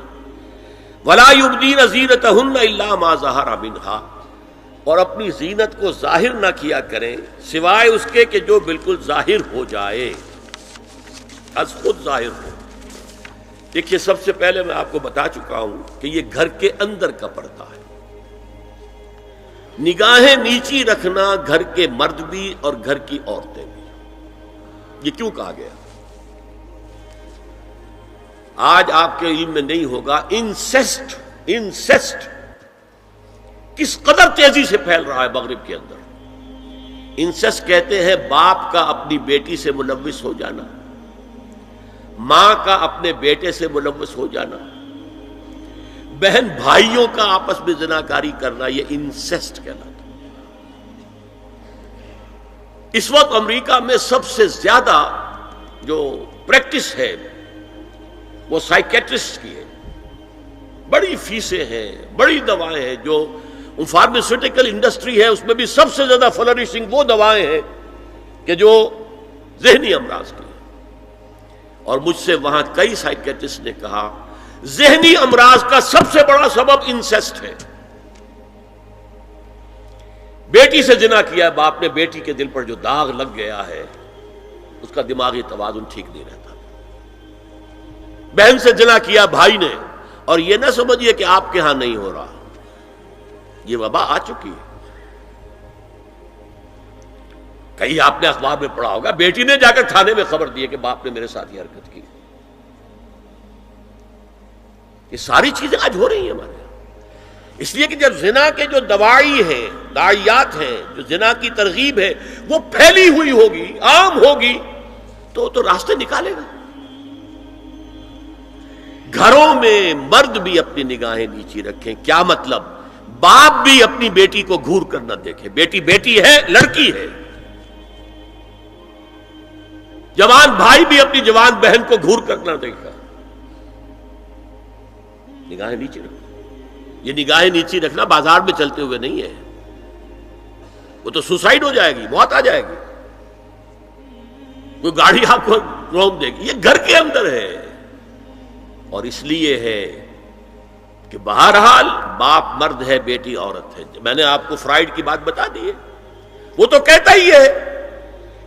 ولا یبدین زینتہن الا ما ظہر منہا، اور اپنی زینت کو ظاہر نہ کیا کریں سوائے اس کے کہ جو بالکل ظاہر ہو جائے، از خود ظاہر ہو۔ دیکھیے سب سے پہلے میں آپ کو بتا چکا ہوں کہ یہ گھر کے اندر کا پردہ ہے۔ نگاہیں نیچی رکھنا گھر کے مرد بھی اور گھر کی عورتیں بھی۔ یہ کیوں کہا گیا؟ آج آپ کے علم میں نہیں ہوگا انسیسٹ کس قدر تیزی سے پھیل رہا ہے مغرب کے اندر۔ انسیسٹ کہتے ہیں باپ کا اپنی بیٹی سے ملوث ہو جانا، ماں کا اپنے بیٹے سے ملوث ہو جانا، بہن بھائیوں کا آپس میں زناکاری کرنا، یہ انسیسٹ کہلاتا ہے۔ اس وقت امریکہ میں سب سے زیادہ جو پریکٹس ہے وہ سائیکیٹرسٹ کی ہے، بڑی فیسیں ہیں، بڑی دوائیں ہیں، جو فارماسیوٹیکل انڈسٹری ہے اس میں بھی سب سے زیادہ فلورشنگ وہ دوائیں ہیں کہ جو ذہنی امراض کی ہیں۔ اور مجھ سے وہاں کئی سائیکیٹرسٹ نے کہا ذہنی امراض کا سب سے بڑا سبب انسیسٹ ہے۔ بیٹی سے زنا کیا ہے باپ نے، بیٹی کے دل پر جو داغ لگ گیا ہے اس کا دماغی توازن ٹھیک نہیں رہتا۔ بہن سے زنا کیا بھائی نے، اور یہ نہ سمجھیے کہ آپ کے ہاں نہیں ہو رہا، یہ وبا آ چکی ہے۔ کہیں آپ نے اخبار میں پڑھا ہوگا بیٹی نے جا کر تھانے میں خبر دی کہ باپ نے میرے ساتھ یہ حرکت کی. یہ ساری چیزیں آج ہو رہی ہیں ہمارے یہاں. اس لیے کہ جب زنا کے جو دواعی ہیں، داعیات ہیں، جو زنا کی ترغیب ہے وہ پھیلی ہوئی ہوگی، عام ہوگی، تو راستے نکالے گا. گھروں میں مرد بھی اپنی نگاہیں نیچی رکھیں. کیا مطلب؟ باپ بھی اپنی بیٹی کو گھور کر نہ دیکھے. بیٹی بیٹی ہے، لڑکی ہے. جوان بھائی بھی اپنی جوان بہن کو گھور کر نہ دیکھا. نگاہیں نیچی رکھو. یہ نگاہیں نیچی رکھنا بازار میں چلتے ہوئے نہیں ہے. وہ تو سوسائڈ ہو جائے گی، موت آ جائے گی. کوئی گاڑی آپ کو روک دے گی. یہ گھر کے اندر ہے. اور اس لیے ہے کہ بہرحال باپ مرد ہے، بیٹی عورت ہے. میں نے آپ کو فرائیڈ کی بات بتا دی ہے. وہ تو کہتا ہی ہے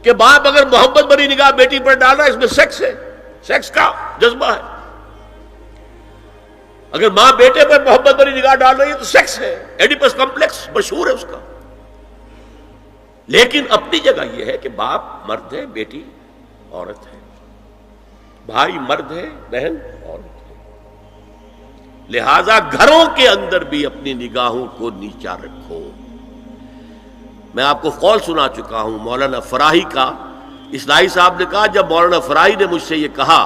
کہ باپ اگر محبت بھری نگاہ بیٹی پر ڈال رہا ہے، اس میں سیکس ہے، سیکس کا جذبہ ہے. اگر ماں بیٹے پر محبت بھری نگاہ ڈال رہی ہے تو سیکس ہے. ایڈیپس کمپلیکس مشہور ہے اس کا. لیکن اپنی جگہ یہ ہے کہ باپ مرد ہے، بیٹی عورت ہے. بھائی مرد ہے، بہن عورت ہے. لہذا گھروں کے اندر بھی اپنی نگاہوں کو نیچا رکھو. میں آپ کو قول سنا چکا ہوں مولانا فراہی کا. اصلاحی صاحب نے کہا، جب مولانا فراہی نے مجھ سے یہ کہا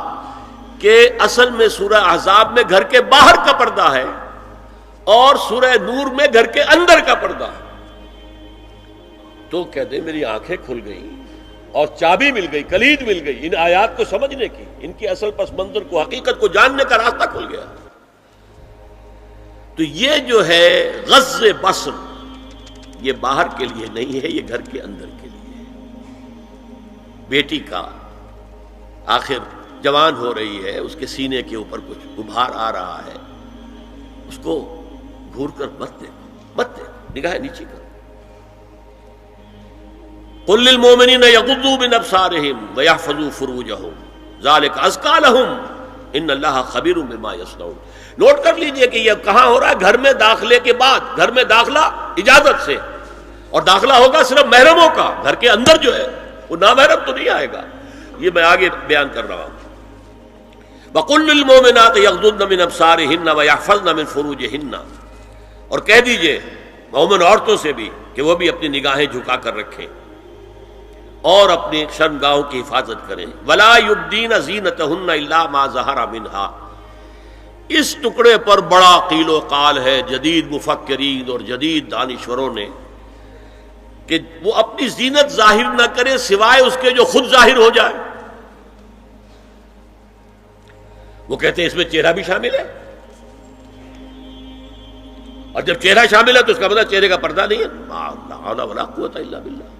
کہ اصل میں سورہ احزاب میں گھر کے باہر کا پردہ ہے اور سورہ نور میں گھر کے اندر کا پردہ ہے، تو کہتے میری آنکھیں کھل گئیں اور چابی مل گئی، کلید مل گئی ان آیات کو سمجھنے کی، ان کی اصل پس منظر کو، حقیقت کو جاننے کا راستہ کھل گیا. تو یہ جو ہے غض بصر، یہ باہر کے لیے نہیں ہے، یہ گھر کے اندر کے لیے ہے. بیٹی کا آخر جوان ہو رہی ہے، اس کے سینے کے اوپر کچھ غبار آ رہا ہے، اس کو گھور کر مت دیکھو، مت دیکھو، نگاہیں نیچی کرو. قل للمؤمنین یغضوا من ابصارهم ویحفظوا فروجهم ذلک ازکی لهم ان اللہ خبیر بما یصنعون. نوٹ کر لیجئے کہ یہ کہاں ہو رہا ہے؟ گھر میں داخلے کے بعد. گھر میں داخلہ اجازت سے، اور داخلہ ہوگا صرف محرموں کا. گھر کے اندر جو ہے وہ نامحرم تو نہیں آئے گا. یہ میں آگے بیان کر رہا ہوں. وَقُلْ لِلْمُؤْمِنَاتِ يَغْضُضْنَ مِنْ أَبْصَارِهِنَّ وَيَحْفَظْنَ مِنْ فُرُوجِهِنَّ. اور کہہ دیجئے مومن عورتوں سے بھی کہ وہ بھی اپنی نگاہیں جھکا کر رکھیں اور اپنی شرمگاہوں کی حفاظت کریں. وَلَا يُبْدِينَ زِينَتَهُنَّ إِلَّا مَا ظَهَرَ مِنْهَا. اس ٹکڑے پر بڑا قیل و قال ہے جدید مفکرین اور جدید دانشوروں نے کہ وہ اپنی زینت ظاہر نہ کرے سوائے اس کے جو خود ظاہر ہو جائے. وہ کہتے ہیں اس میں چہرہ بھی شامل ہے، اور جب چہرہ شامل ہے تو اس کا مطلب چہرے کا پردہ نہیں ہے. لا حول ولا قوت الا باللہ.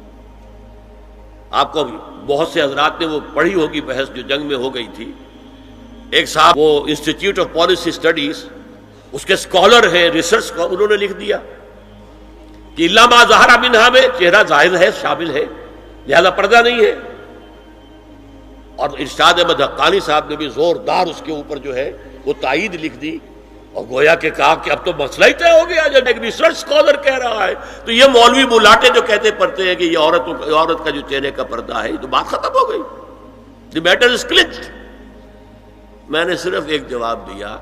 آپ کو بہت سے حضرات نے وہ پڑھی ہوگی بحث جو جنگ میں ہو گئی تھی. ایک صاحب وہ انسٹیٹیوٹ آف پالیسی اسٹڈیز اس کے اسکالر ہیں، ریسرچ کا، انہوں نے لکھ دیا کہ الا ما ظہر منہا میں چہرہ ظاہر ہے، شامل ہے، لہذا پردہ نہیں ہے. اور ارشاد احمد حقانی صاحب نے بھی زوردار اس کے اوپر جو ہے وہ تائید لکھ دی، اور گویا کہ کہا کہ اب تو مسئلہ ہی طے ہو گیا. جب ایک ریسرچ اسکالر کہہ رہا ہے تو یہ مولوی ملاٹے جو کہتے پڑھتے ہیں کہ یہ عورت کا جو چہرے کا پردہ ہے، یہ تو بات ختم ہو گئی. The matter is clutched. میں نے صرف ایک جواب دیا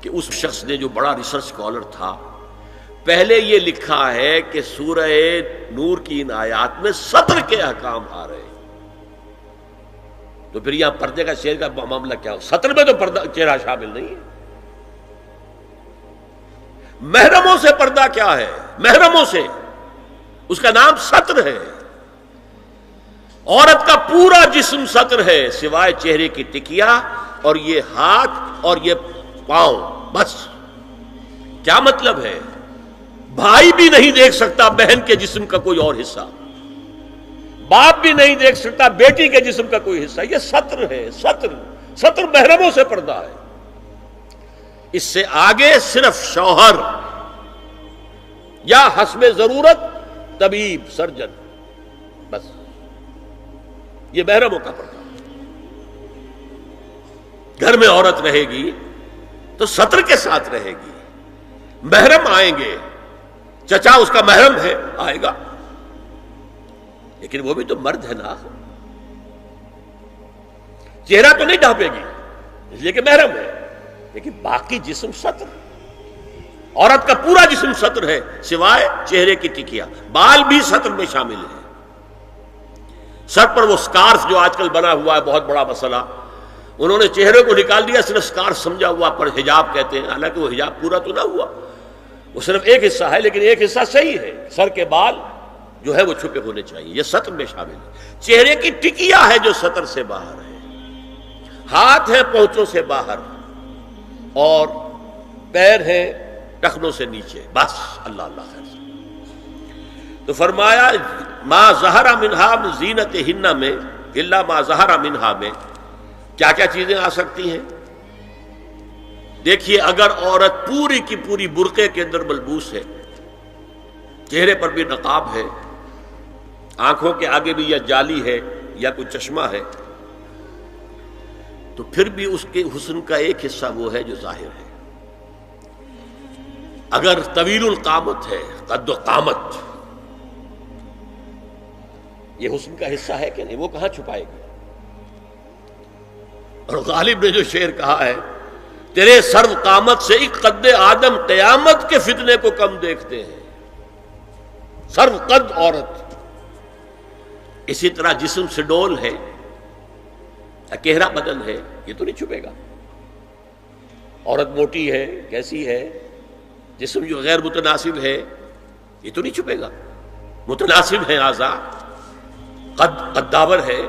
کہ اس شخص نے جو بڑا ریسرچ اسکالر تھا، پہلے یہ لکھا ہے کہ سورہ نور کی ان آیات میں سطر کے احکام آ رہے ہیں، تو پھر یہاں پردے کا چہرے کا معاملہ کیا ہو؟ سطر میں تو پردہ چہرہ شامل نہیں ہے. محرموں سے پردہ کیا ہے؟ محرموں سے، اس کا نام سطر ہے. عورت کا پورا جسم سطر ہے سوائے چہرے کی ٹکیا اور یہ ہاتھ اور یہ پاؤں، بس. کیا مطلب ہے؟ بھائی بھی نہیں دیکھ سکتا بہن کے جسم کا کوئی اور حصہ، باپ بھی نہیں دیکھ سکتا بیٹی کے جسم کا کوئی حصہ. یہ سطر ہے. سطر محرموں سے پردہ ہے. اس سے آگے صرف شوہر یا حسب ضرورت طبیب، سرجن، بس. یہ محرموں کا پردہ. گھر میں عورت رہے گی تو سطر کے ساتھ رہے گی. محرم آئیں گے، چچا اس کا محرم ہے، آئے گا. لیکن وہ بھی تو مرد ہے نا، چہرہ تو نہیں ڈھانپے گی اس لیے کہ محرم ہے، لیکن باقی جسم ستر، عورت کا پورا جسم ستر ہے سوائے چہرے کی ٹکیا، بال بھی ستر میں شامل ہے۔ سر پر وہ سکارف جو آج کل بنا ہوا ہے بہت بڑا مسئلہ، انہوں نے چہرے کو نکال دیا، صرف سکارف سمجھا ہوا، پر حجاب کہتے ہیں، حالانکہ وہ حجاب پورا تو نہ ہوا، وہ صرف ایک حصہ ہے، لیکن ایک حصہ صحیح ہے، سر کے بال جو ہے وہ چھپے ہونے چاہیے، یہ سطر میں شامل ہے۔ چہرے کی ٹکیا ہے جو سطر سے باہر ہے، ہاتھ ہے پونچوں سے باہر، اور پیر ہے ٹخنوں سے نیچے، بس اللہ اللہ خیر سے۔ تو فرمایا ما ظہر منہا من زینتہن میں الا ما ظہر منہا میں کیا کیا چیزیں آ سکتی ہیں؟ دیکھیے، اگر عورت پوری کی پوری برقعے کے اندر ملبوس ہے، چہرے پر بھی نقاب ہے، آنکھوں کے آگے بھی یا جالی ہے یا کوئی چشمہ ہے، تو پھر بھی اس کے حسن کا ایک حصہ وہ ہے جو ظاہر ہے۔ اگر طویل القامت ہے، قد و قامت، یہ حسن کا حصہ ہے کہ نہیں؟ وہ کہاں چھپائے گی؟ اور غالب نے جو شعر کہا ہے، تیرے سرو قامت سے ایک قد آدم قیامت کے فتنے کو کم دیکھتے ہیں۔ سرو قد عورت، اسی طرح جسم سے ڈول ہے، اکیرا بدن ہے، یہ تو نہیں چھپے گا۔ عورت موٹی ہے، کیسی ہے، جسم جو غیر متناسب ہے، یہ تو نہیں چھپے گا۔ متناسب ہے اعضاء، قداور ہے،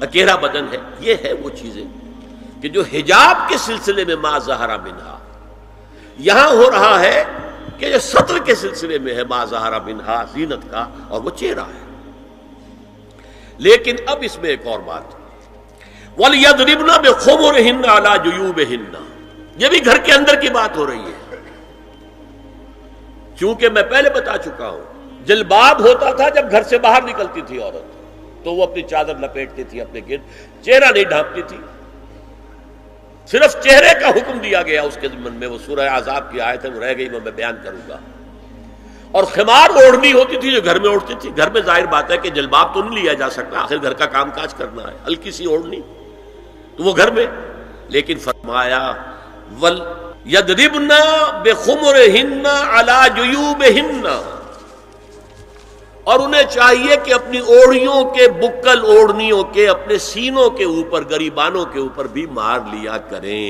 اکیرا بدن ہے، یہ ہے وہ چیزیں کہ جو حجاب کے سلسلے میں ما ظہر منہا، یہاں ہو رہا ہے کہ جو سطر کے سلسلے میں ہے ما ظہر منہا، زینت کا، اور وہ چہرہ ہے۔ لیکن اب اس میں ایک اور بات، وَلْيَضْرِبْنَ بِخُمُرِهِنَّ عَلَى جُيُوبِهِنَّ، یہ بھی گھر کے اندر کی بات ہو رہی ہے، چونکہ میں پہلے بتا چکا ہوں، جلباب ہوتا تھا جب گھر سے باہر نکلتی تھی عورت، تو وہ اپنی چادر لپیٹتی تھی اپنے گرد، چہرہ نہیں ڈھانپتی تھی، صرف چہرے کا حکم دیا گیا اس کے ضمن میں، وہ سورہ عذاب کی آیت ہے، وہ رہ گئی، وہ میں بیان کروں گا۔ اور خمار اوڑھنی ہوتی تھی جو گھر میں اوڑھتی تھی، گھر میں ظاہر بات ہے کہ جلباب تو نہیں لیا جا سکتا، آخر گھر کا کام کاج کرنا ہے، ہلکی سی اوڑھنی تو وہ گھر میں، لیکن فرمایا وَلْيَضْرِبْنَ بِخُمُرِهِنَّ عَلَى جُيُوبِهِنَّ، اور انہیں چاہیے کہ اپنی اوڑھیوں کے، بکل اوڑھنیوں کے اپنے سینوں کے اوپر، گریبانوں کے اوپر بھی مار لیا کریں،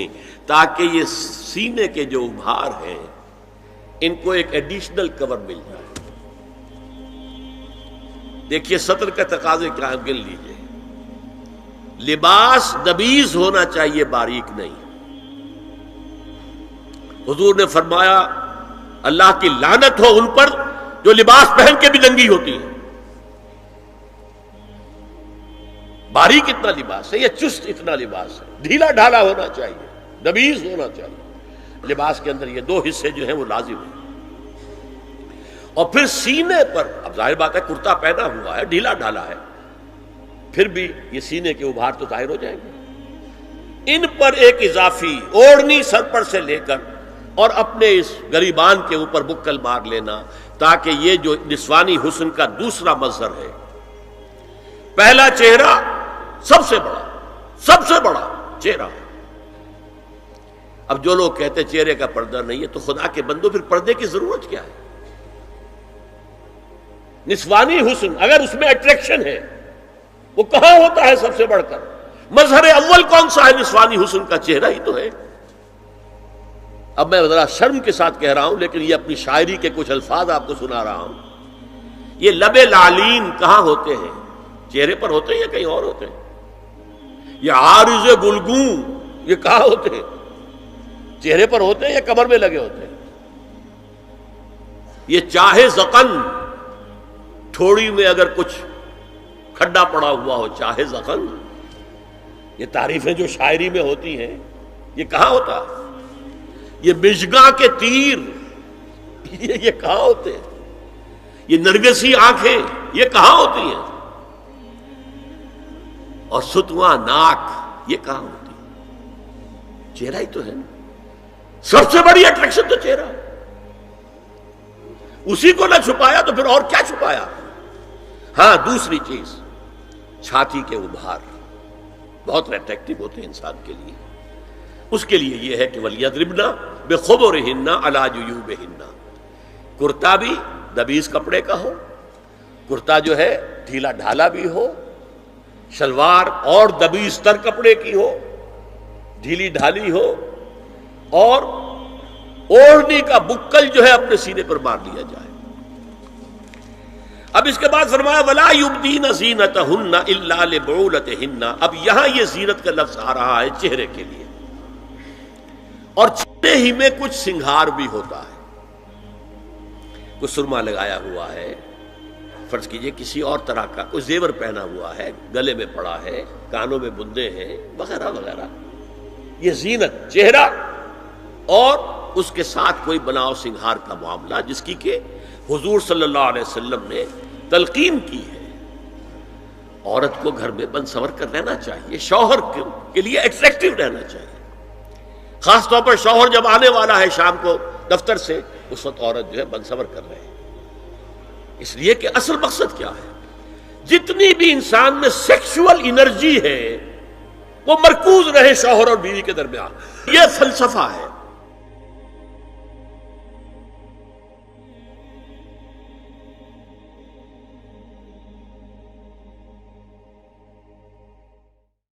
تاکہ یہ سینے کے جو ابھار ہیں ان کو ایک ایڈیشنل کور مل جائے۔ دیکھیے سطر کا تقاضے کیا ہے، گن لیجئے۔ لباس نبیذ ہونا چاہیے، باریک نہیں۔ حضور نے فرمایا اللہ کی لعنت ہو ان پر جو لباس پہن کے بھی ننگی ہوتی ہے۔ باریک اتنا لباس ہے یا چست اتنا لباس ہے، ڈھیلا ڈھالا ہونا چاہیے، نبیذ ہونا چاہیے۔ لباس کے اندر یہ دو حصے جو ہیں وہ لازم ہیں۔ اور پھر سینے پر، اب ظاہر بات ہے کرتا پہنا ہوا ہے، ڈھیلا ڈھالا ہے، پھر بھی یہ سینے کے ابھار تو ظاہر ہو جائیں گے۔ ان پر ایک اضافی اوڑھنی سر پر سے لے کر اور اپنے اس گریبان کے اوپر بکل مار لینا، تاکہ یہ جو نسوانی حسن کا دوسرا مظہر ہے، پہلا چہرہ سب سے بڑا چہرہ۔ اب جو لوگ کہتے چہرے کا پردہ نہیں ہے، تو خدا کے بندو پھر پردے کی ضرورت کیا ہے؟ نسوانی حسن اگر اس میں اٹریکشن ہے، وہ کہاں ہوتا ہے سب سے بڑھ کر؟ مظہر اول کون سا ہے نسوانی حسن کا؟ چہرہ ہی تو ہے۔ اب میں ذرا شرم کے ساتھ کہہ رہا ہوں، لیکن یہ اپنی شاعری کے کچھ الفاظ آپ کو سنا رہا ہوں۔ یہ لب لعلین کہاں ہوتے ہیں؟ چہرے پر ہوتے ہیں یا کہیں اور ہوتے ہیں؟ یہ عارض گلگوں یہ کہاں ہوتے ہیں؟ چہرے پر ہوتے ہیں یا کمر میں لگے ہوتے ہیں؟ یہ چاہے زقن، تھوڑی میں اگر کچھ کھڈا پڑا ہوا ہو، چاہے زقن، یہ تعریفیں جو شاعری میں ہوتی ہیں، یہ کہاں ہوتا ہے؟ یہ مژگاں کے تیر یہ کہاں ہوتے ہیں؟ یہ نرگسی آنکھیں یہ کہاں ہوتی ہیں؟ اور ستواں ناک یہ کہاں ہوتی ہے؟ چہرہ ہی تو ہے نا، سب سے بڑی اٹریکشن تو چہرہ ہے۔ اسی کو نہ چھپایا تو پھر اور کیا چھپایا؟ ہاں دوسری چیز چھاتی کے ابھار بہت اٹریکٹیو ہوتے ہیں انسان کے لیے. اس کے لیے یہ ہے کہ وَلْيَضْرِبْنَ بِخُمُرِهِنَّ عَلَى جُيُوبِهِنَّ، کرتا بھی دبیز کپڑے کا ہو، کرتا جو ہے ڈھیلا ڈھالا بھی ہو، شلوار اور دبیز تر کپڑے کی ہو، ڈھیلی ڈھالی ہو، اور اوڑھنی کا بکل جو ہے اپنے سینے پر مار لیا جائے. اب اس کے بعد فرمایا وَلَا يُبْدِينَ زِينَتَهُنَّ إِلَّا لِبُعُولَتِهِنَّ. اب یہاں یہ زینت کا لفظ آ رہا ہے چہرے کے لیے، اور چہرے ہی میں کچھ سنگھار بھی ہوتا ہے. کوئی سرما لگایا ہوا ہے، فرض کیجئے کسی اور طرح کا کوئی زیور پہنا ہوا ہے، گلے میں پڑا ہے، کانوں میں بندے ہیں وغیرہ وغیرہ. یہ زینت چہرہ اور اس کے ساتھ کوئی بناؤ سنگھار کا معاملہ، جس کی کہ حضور صلی اللہ علیہ وسلم نے تلقین کی ہے. عورت کو گھر میں بن سنور کر رہنا چاہیے، شوہر کے لیے ایٹریکٹیو رہنا چاہیے. خاص طور پر شوہر جب آنے والا ہے شام کو دفتر سے، اس وقت عورت جو ہے بن سنور کر رہے ہیں. اس لیے کہ اصل مقصد کیا ہے؟ جتنی بھی انسان میں سیکشول انرجی ہے وہ مرکوز رہے شوہر اور بیوی کے درمیان. یہ فلسفہ ہے.